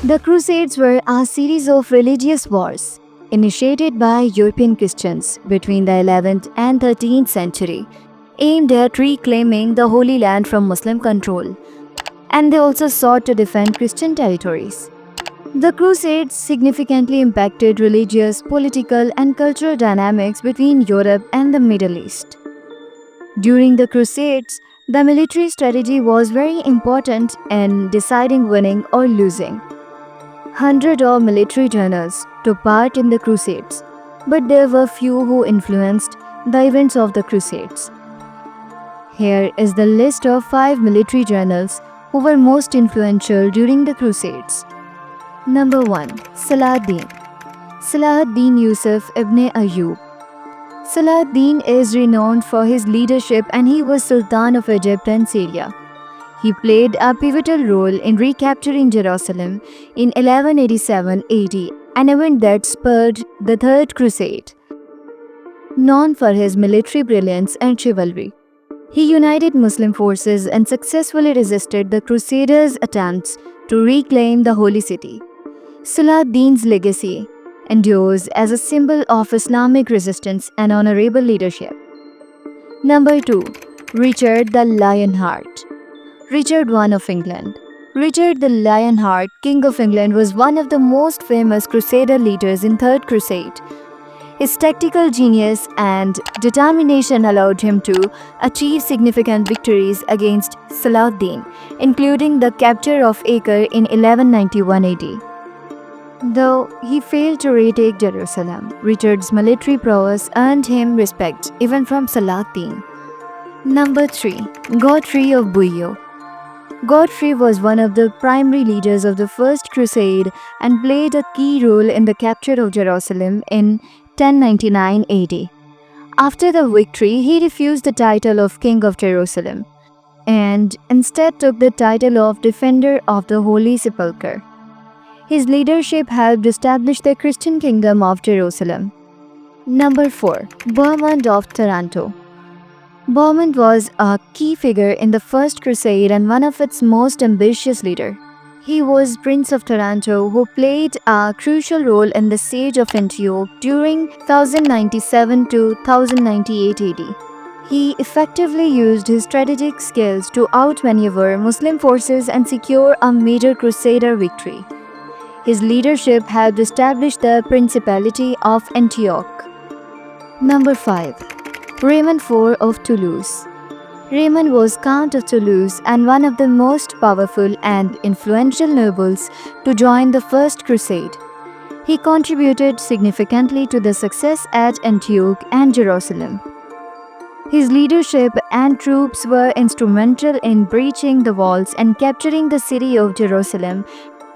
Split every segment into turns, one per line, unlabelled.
The Crusades were a series of religious wars initiated by European Christians between the 11th and 13th century, aimed at reclaiming the Holy Land from Muslim control, and they also sought to defend Christian territories. The Crusades significantly impacted religious, political, and cultural dynamics between Europe and the Middle East. During the Crusades, the military strategy was very important in deciding winning or losing. Hundreds of military generals took part in the Crusades, but there were few who influenced the events of the Crusades. Here is the list of 5 military generals who were most influential during the Crusades. Number 1. Salahuddin. Salahuddin Yusuf ibn Ayyub. Salahuddin is renowned for his leadership and he was Sultan of Egypt and Syria. He played a pivotal role in recapturing Jerusalem in 1187 AD, an event that spurred the Third Crusade. Known for his military brilliance and chivalry, he united Muslim forces and successfully resisted the Crusaders' attempts to reclaim the Holy City. Salahuddin's legacy endures as a symbol of Islamic resistance and honorable leadership. Number 2. Richard the Lionheart. Richard I of England. Richard the Lionheart, King of England, was one of the most famous Crusader leaders in Third Crusade. His tactical genius and determination allowed him to achieve significant victories against Salahuddin, including the capture of Acre in 1191 AD. Though he failed to retake Jerusalem, Richard's military prowess earned him respect even from Salahuddin. Number 3. Godfrey of Bouillon. Godfrey was one of the primary leaders of the First Crusade and played a key role in the capture of Jerusalem in 1099 AD. After the victory, he refused the title of King of Jerusalem and instead took the title of Defender of the Holy Sepulchre. His leadership helped establish the Christian kingdom of Jerusalem. Number 4. Bohemond of Taranto. Bohemond was a key figure in the First Crusade and one of its most ambitious leaders. He was Prince of Taranto who played a crucial role in the siege of Antioch during 1097 to 1098 AD. He effectively used his strategic skills to outmaneuver Muslim forces and secure a major Crusader victory. His leadership helped establish the Principality of Antioch. Number 5. Raymond IV of Toulouse. Raymond was Count of Toulouse and one of the most powerful and influential nobles to join the First Crusade. He contributed significantly to the success at Antioch and Jerusalem. His leadership and troops were instrumental in breaching the walls and capturing the city of Jerusalem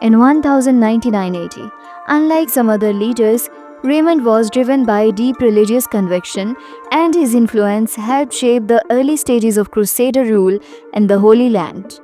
in 1099 AD. Unlike some other leaders, Raymond was driven by deep religious conviction, and his influence helped shape the early stages of Crusader rule in the Holy Land.